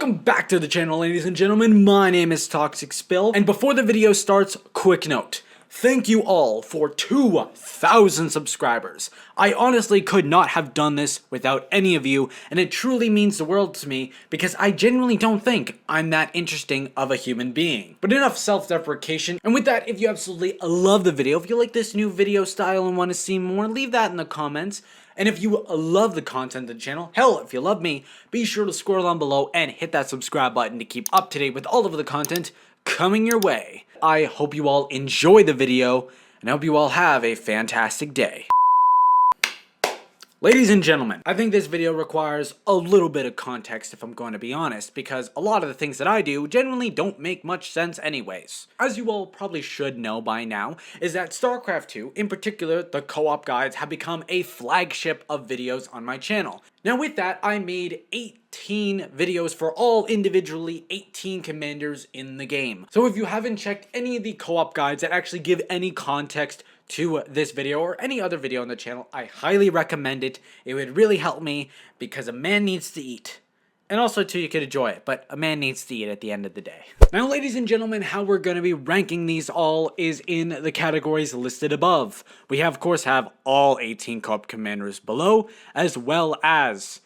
Welcome back to the channel, ladies and gentlemen. My name is ToxicSpill, and before the video starts, quick note. Thank you all for 2,000 subscribers. I honestly could not have done this without any of you, and it truly means the world to me because I genuinely don't think I'm that interesting of a human being. But enough self-deprecation, and with that, if you absolutely love the video, if you like this new video style and want to see more, leave that in the comments. And if you love the content of the channel, hell, if you love me, be sure to scroll down below and hit that subscribe button to keep up to date with all of the content coming your way. I hope you all enjoy the video, and I hope you all have a fantastic day. Ladies and gentlemen, I think this video requires a little bit of context if I'm going to be honest, because a lot of the things that I do generally don't make much sense anyways. As you all probably should know by now, is that StarCraft 2, in particular the co-op guides, have become a flagship of videos on my channel. Now with that, I made 18 videos for all individually 18 commanders in the game. So if you haven't checked any of the co-op guides that actually give any context to this video or any other video on the channel, I highly recommend it. It would really help me because a man needs to eat. And also too, you could enjoy it, but a man needs to eat at the end of the day. Now ladies and gentlemen, how we're going to be ranking these all is in the categories listed above. We of course have all 18 co-op commanders below, as well as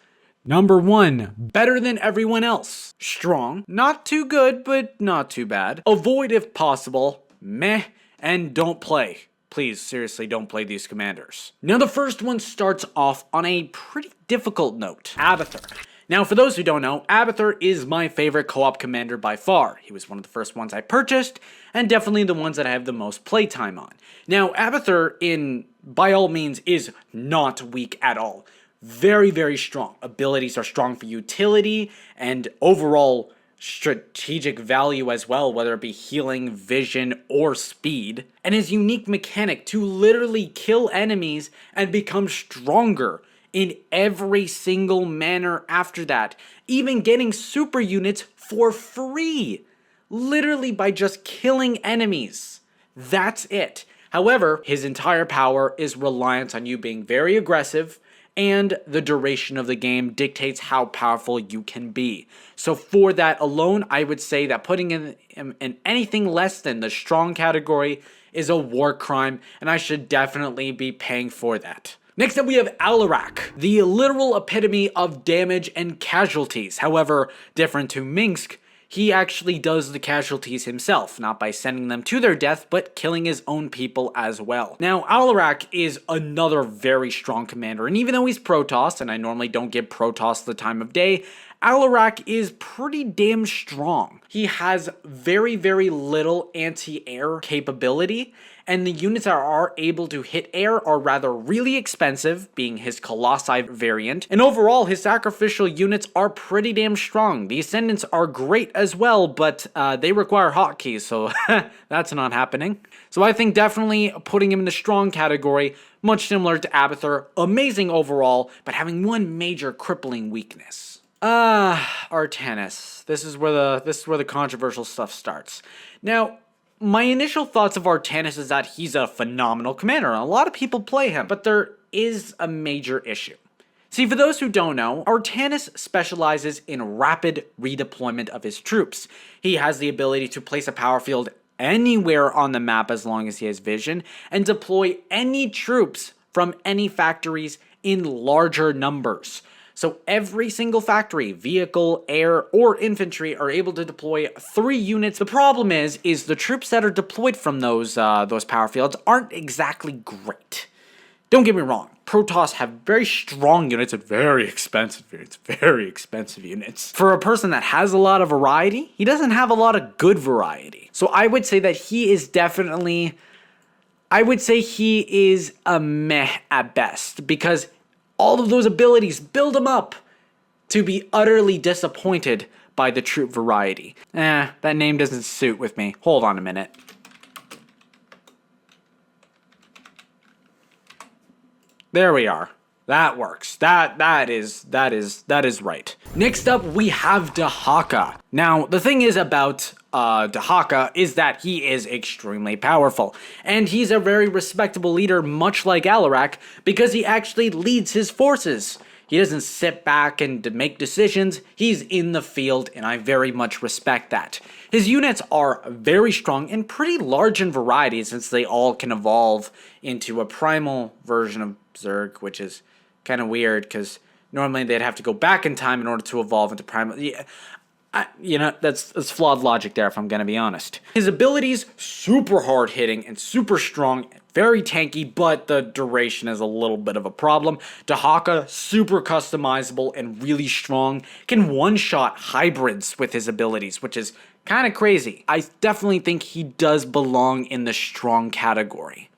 number 1, better than everyone else. Strong, not too good, but not too bad. Avoid if possible, meh, and don't play. Please, seriously, don't play these commanders. Now, the first one starts off on a pretty difficult note. Abathur. Now, for those who don't know, Abathur is my favorite co-op commander by far. He was one of the first ones I purchased, and definitely the ones that I have the most playtime on. Now, Abathur, by all means, is not weak at all. Very, very strong. Abilities are strong for utility, and overall strategic value as well, whether it be healing, vision, or speed. And his unique mechanic to literally kill enemies and become stronger in every single manner after that. Even getting super units for free. Literally by just killing enemies. That's it. However, his entire power is reliant on you being very aggressive, and the duration of the game dictates how powerful you can be. So for that alone, I would say that putting him in anything less than the strong category is a war crime, and I should definitely be paying for that. Next up we have Alarak, the literal epitome of damage and casualties. However, different to Mengsk, he actually does the casualties himself, not by sending them to their death, but killing his own people as well. Now, Alarak is another very strong commander, and even though he's Protoss, and I normally don't give Protoss the time of day, Alarak is pretty damn strong. He has very, very little anti-air capability, and the units that are able to hit air are rather really expensive, being his Colossi variant, and overall his sacrificial units are pretty damn strong. The Ascendants are great as well, but they require hotkeys, so that's not happening. So I think definitely putting him in the strong category, much similar to Abathur, amazing overall, but having one major crippling weakness. Artanis. This is where the controversial stuff starts. Now, my initial thoughts of Artanis is that he's a phenomenal commander, and a lot of people play him, but there is a major issue. See, for those who don't know, Artanis specializes in rapid redeployment of his troops. He has the ability to place a power field anywhere on the map as long as he has vision, and deploy any troops from any factories in larger numbers. So every single factory, vehicle, air, or infantry are able to deploy 3 units. The problem is the troops that are deployed from those power fields aren't exactly great. Don't get me wrong, Protoss have very strong units and very expensive units. For a person that has a lot of variety, he doesn't have a lot of good variety. So I would say that he is definitely, he is a meh at best, because all of those abilities build him up to be utterly disappointed by the troop variety. That name doesn't suit with me. Hold on a minute. There we are. That works. That is right. Next up, we have Dehaka. Now, the thing is about Dehaka is that he is extremely powerful, and he's a very respectable leader, much like Alarak, because he actually leads his forces. He doesn't sit back and make decisions. He's in the field, and I very much respect that. His units are very strong and pretty large in variety, since they all can evolve into a primal version of Zerg, which is kind of weird because normally they'd have to go back in time in order to evolve into primal. Yeah, that's flawed logic there, if I'm going to be honest. His abilities, super hard hitting and super strong, very tanky, but the duration is a little bit of a problem. Dehaka, super customizable and really strong, can one-shot hybrids with his abilities, which is kind of crazy. I definitely think he does belong in the strong category.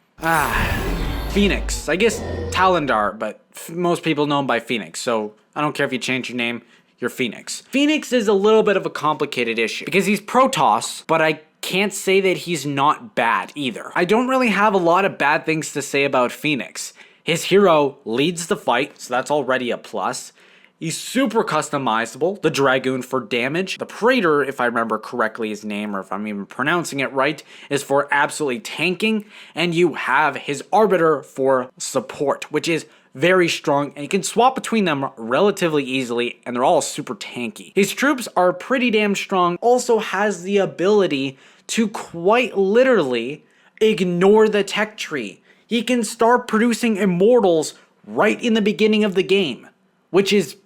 Phenix. I guess Talendar, but most people know him by Phenix, so I don't care if you change your name, you're Phenix. Phenix is a little bit of a complicated issue because he's Protoss, but I can't say that he's not bad either. I don't really have a lot of bad things to say about Phenix. His hero leads the fight, so that's already a plus. He's super customizable, the Dragoon for damage. The Praetor, if I remember correctly his name, or if I'm even pronouncing it right, is for absolutely tanking. And you have his Arbiter for support, which is very strong, and you can swap between them relatively easily, and they're all super tanky. His troops are pretty damn strong, also has the ability to quite literally ignore the tech tree. He can start producing immortals right in the beginning of the game, which is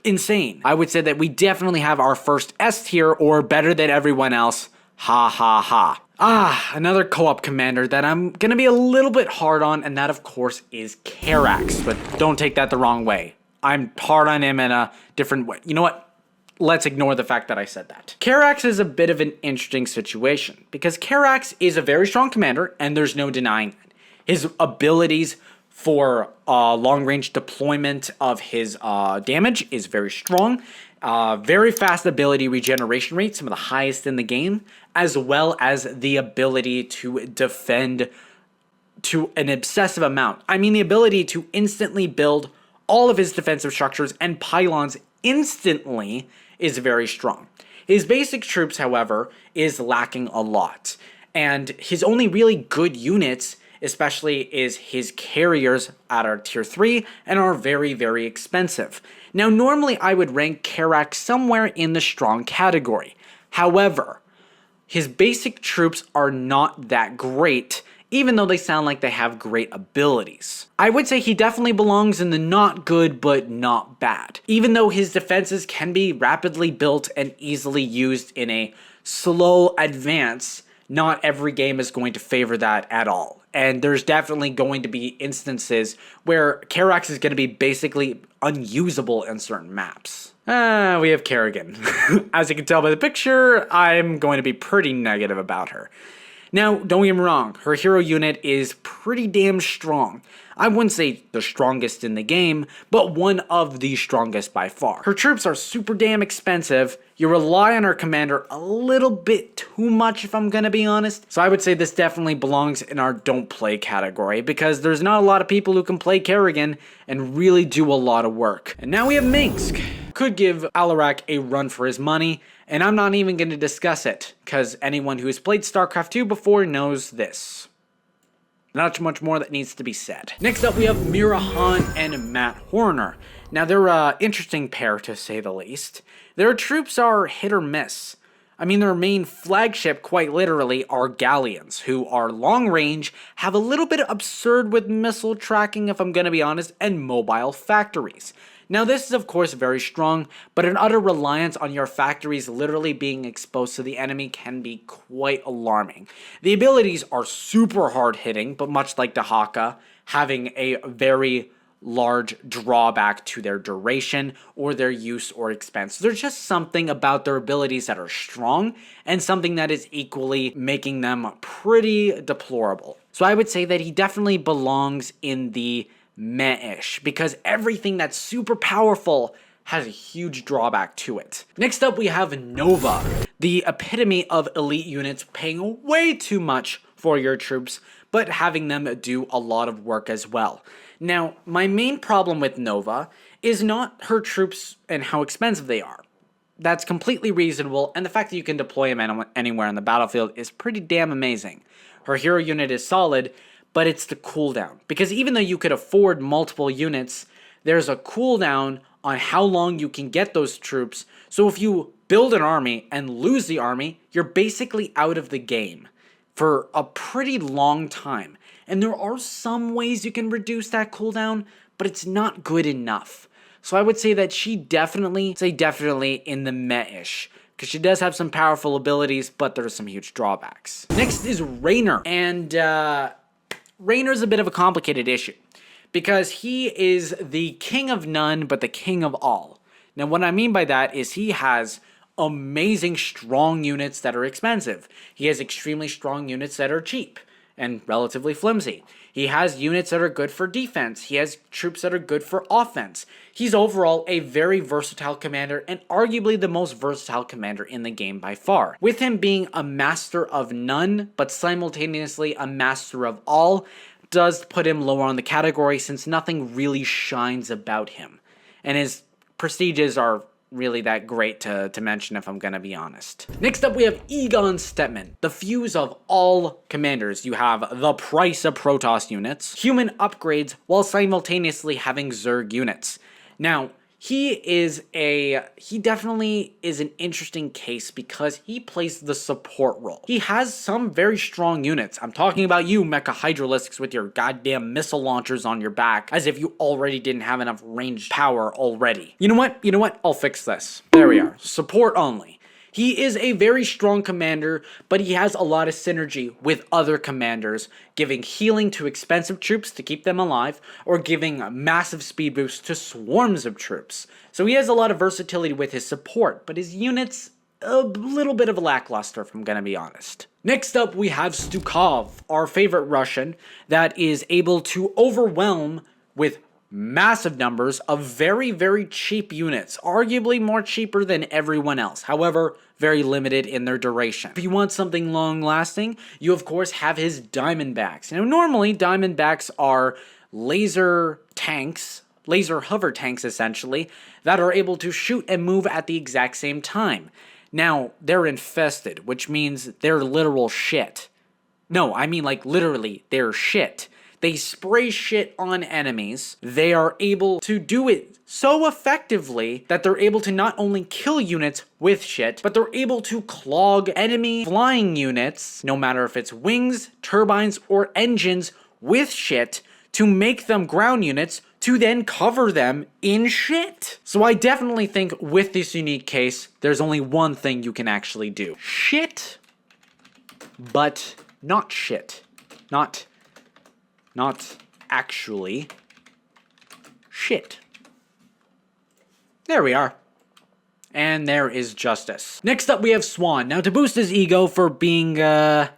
insane. I would say that we definitely have our first S tier, or better than everyone else. Ha ha ha. Another co-op commander that I'm gonna be a little bit hard on, and that of course is Karax, but don't take that the wrong way. I'm hard on him in a different way. You know what? Let's ignore the fact that I said that. Karax is a bit of an interesting situation, because Karax is a very strong commander, and there's no denying that. His abilities for long-range deployment of his damage is very strong. Very fast ability regeneration rate, some of the highest in the game, as well as the ability to defend to an obsessive amount. I mean, the ability to instantly build all of his defensive structures and pylons instantly is very strong. His basic troops, however, is lacking a lot, and his only really good units especially is his carriers at our tier 3 and are very, very expensive. Now, normally I would rank Karax somewhere in the strong category. However, his basic troops are not that great, even though they sound like they have great abilities. I would say he definitely belongs in the not good but not bad, even though his defenses can be rapidly built and easily used in a slow advance. Not every game is going to favor that at all. And there's definitely going to be instances where Karax is going to be basically unusable in certain maps. We have Kerrigan. As you can tell by the picture, I'm going to be pretty negative about her. Now, don't get me wrong, her hero unit is pretty damn strong. I wouldn't say the strongest in the game, but one of the strongest by far. Her troops are super damn expensive. You rely on her commander a little bit too much, if I'm gonna be honest. So I would say this definitely belongs in our don't play category, because there's not a lot of people who can play Kerrigan and really do a lot of work. And now we have Mengsk. Could give Alarak a run for his money, and I'm not even gonna discuss it, because anyone who has played StarCraft 2 before knows this. Not too much more that needs to be said. Next up, we have Mirahan and Matt Horner. Now, they're an interesting pair, to say the least. Their troops are hit or miss. I mean, their main flagship, quite literally, are Galleons, who are long range, have a little bit absurd with missile tracking, if I'm gonna be honest, and mobile factories. Now, this is of course very strong, but an utter reliance on your factories literally being exposed to the enemy can be quite alarming. The abilities are super hard hitting, but much like Dehaka, having a very large drawback to their duration or their use or expense. There's just something about their abilities that are strong and something that is equally making them pretty deplorable. So I would say that he definitely belongs in the meh-ish, because everything that's super powerful has a huge drawback to it. Next up, we have Nova, the epitome of elite units paying way too much for your troops, but having them do a lot of work as well. Now, my main problem with Nova is not her troops and how expensive they are. That's completely reasonable, and the fact that you can deploy them anywhere on the battlefield is pretty damn amazing. Her hero unit is solid, but it's the cooldown. Because even though you could afford multiple units, there's a cooldown on how long you can get those troops. So if you build an army and lose the army, you're basically out of the game for a pretty long time. And there are some ways you can reduce that cooldown, but it's not good enough. So I would say that she definitely in the meh-ish, because she does have some powerful abilities, but there are some huge drawbacks. Next is Raynor, and Raynor's a bit of a complicated issue, because he is the king of none, but the king of all. Now what I mean by that is he has amazing strong units that are expensive. He has extremely strong units that are cheap and relatively flimsy. He has units that are good for defense. He has troops that are good for offense. He's overall a very versatile commander, and arguably the most versatile commander in the game by far. With him being a master of none, but simultaneously a master of all, does put him lower on the category since nothing really shines about him. And his prestiges are really that great to mention, if I'm gonna be honest. Next up we have Egon Stettmann, the fuse of all commanders. You have the price of Protoss units, human upgrades, while simultaneously having Zerg units. Now, he definitely is an interesting case because he plays the support role. He has some very strong units. I'm talking about you, Mecha Hydralisks, with your goddamn missile launchers on your back, as if you already didn't have enough ranged power already. You know what? I'll fix this. There we are. Support only. He is a very strong commander, but he has a lot of synergy with other commanders, giving healing to expensive troops to keep them alive, or giving massive speed boosts to swarms of troops. So he has a lot of versatility with his support, but his units, a little bit of a lackluster, if I'm gonna be honest. Next up, we have Stukov, our favorite Russian, that is able to overwhelm with massive numbers of very, very cheap units, arguably more cheaper than everyone else, however, very limited in their duration. If you want something long-lasting, you of course have his Diamondbacks. Now normally, Diamondbacks are laser tanks, laser hover tanks essentially, that are able to shoot and move at the exact same time. Now, they're infested, which means they're literal shit. No, I mean like literally, they're shit. They spray shit on enemies. They are able to do it so effectively that they're able to not only kill units with shit, but they're able to clog enemy flying units, no matter if it's wings, turbines, or engines, with shit to make them ground units to then cover them in shit. So I definitely think with this unique case, there's only one thing you can actually do. Shit, but not shit. Not actually shit. There we are. And there is justice. Next up we have Swan. Now to boost his ego for being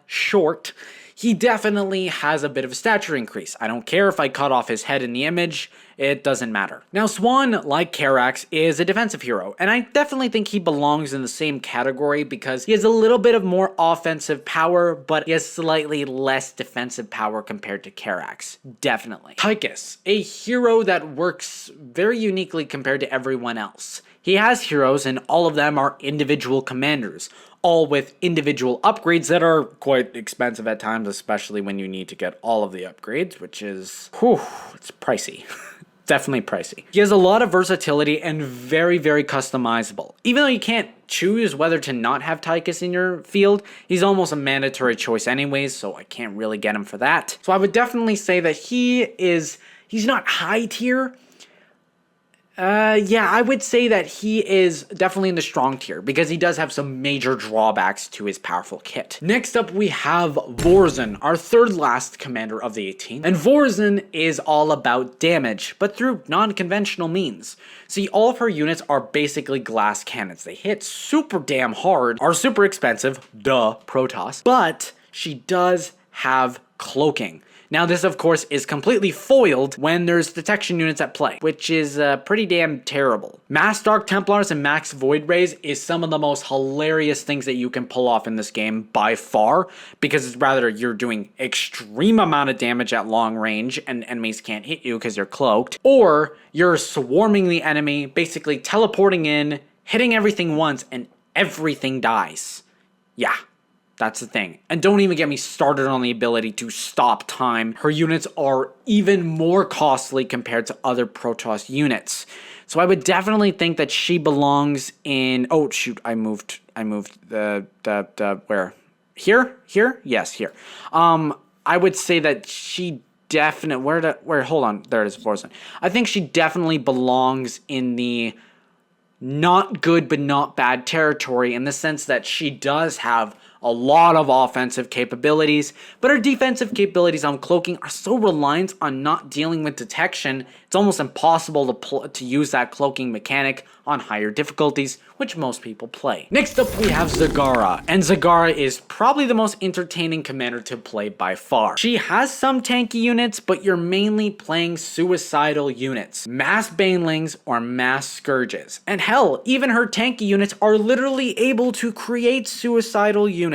short, he definitely has a bit of a stature increase. I don't care if I cut off his head in the image, it doesn't matter. Now Swan, like Karax, is a defensive hero, and I definitely think he belongs in the same category because he has a little bit of more offensive power, but he has slightly less defensive power compared to Karax. Definitely. Tychus, a hero that works very uniquely compared to everyone else. He has heroes, and all of them are individual commanders, all with individual upgrades that are quite expensive at times, especially when you need to get all of the upgrades, which is, whew, it's pricey. Definitely pricey. He has a lot of versatility and very, very customizable. Even though you can't choose whether to not have Tychus in your field, he's almost a mandatory choice anyways, so I can't really get him for that. So I would definitely say that he's not high tier. Yeah, I would say that he is definitely in the strong tier because he does have some major drawbacks to his powerful kit. Next up, we have Vorzen, our third last commander of the 18. And Vorzen is all about damage, but through non-conventional means. See, all of her units are basically glass cannons. They hit super damn hard, are super expensive, duh, Protoss, but she does have cloaking. Now this of course is completely foiled when there's detection units at play, which is pretty damn terrible. Mass Dark Templars and Max Void Rays is some of the most hilarious things that you can pull off in this game by far, because it's rather you're doing extreme amount of damage at long range and enemies can't hit you because you're cloaked, or you're swarming the enemy, basically teleporting in, hitting everything once, and everything dies. Yeah. That's the thing. And don't even get me started on the ability to stop time. Her units are even more costly compared to other Protoss units. So I would definitely think that she belongs in... Oh, shoot, I moved the where? Here? Yes, here. I would say that she definitely... Hold on. There it is, Vorzen. I think she definitely belongs in the not good but not bad territory, in the sense that she does have a lot of offensive capabilities, but her defensive capabilities on cloaking are so reliant on not dealing with detection, it's almost impossible to use that cloaking mechanic on higher difficulties, which most people play. Next up, we have Zagara, and Zagara is probably the most entertaining commander to play by far. She has some tanky units, but you're mainly playing suicidal units, mass banelings or mass scourges. And hell, even her tanky units are literally able to create suicidal units.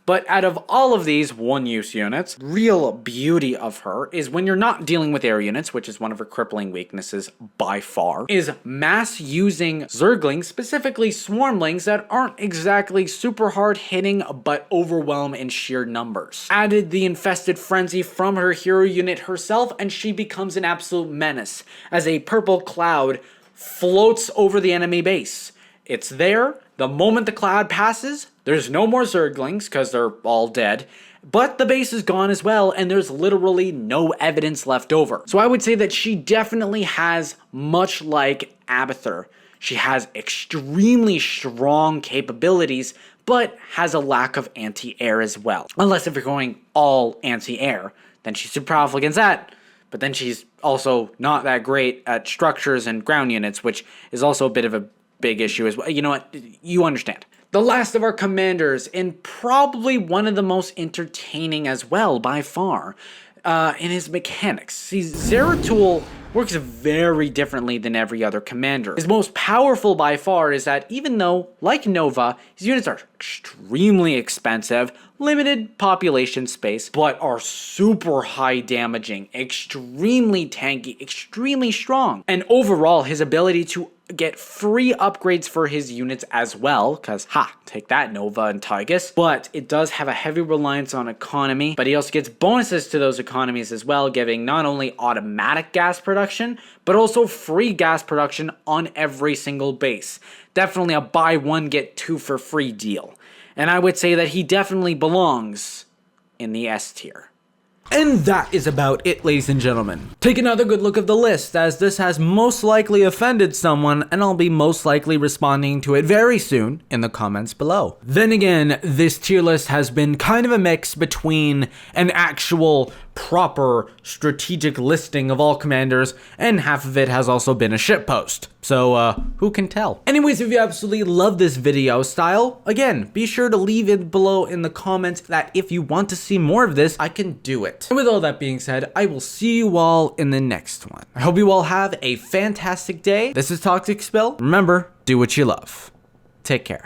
But out of all of these one-use units, real beauty of her is when you're not dealing with air units, which is one of her crippling weaknesses by far, is mass-using Zerglings, specifically Swarmlings, that aren't exactly super hard-hitting, but overwhelm in sheer numbers. Added the Infested Frenzy from her hero unit herself, and she becomes an absolute menace, as a purple cloud floats over the enemy base. It's there. The moment the cloud passes, there's no more Zerglings because they're all dead, but the base is gone as well, and there's literally no evidence left over. So I would say that she definitely has, much like Abathur, she has extremely strong capabilities, but has a lack of anti-air as well. Unless if you're going all anti-air, then she's super powerful against that, but then she's also not that great at structures and ground units, which is also a bit of a big issue as well. You know what? You understand. The last of our commanders, and probably one of the most entertaining as well by far, in his mechanics. See, Zeratul works very differently than every other commander. His most powerful by far is that even though, like Nova, his units are extremely expensive, limited population space, but are super high damaging, extremely tanky, extremely strong. And overall, his ability to get free upgrades for his units as well, because take that, Nova and Tychus. But it does have a heavy reliance on economy, but he also gets bonuses to those economies as well, giving not only automatic gas production, but also free gas production on every single base. Definitely a buy one get two for free deal. And I would say that he definitely belongs in the S tier. And that is about it, ladies and gentlemen. Take another good look at the list, as this has most likely offended someone, and I'll be most likely responding to it very soon in the comments below. Then again, this tier list has been kind of a mix between an actual proper strategic listing of all commanders, and half of it has also been a shitpost. So, who can tell? Anyways, if you absolutely love this video style, again, be sure to leave it below in the comments that if you want to see more of this, I can do it. And with all that being said, I will see you all in the next one. I hope you all have a fantastic day. This is ToxicSpill. Remember, do what you love. Take care.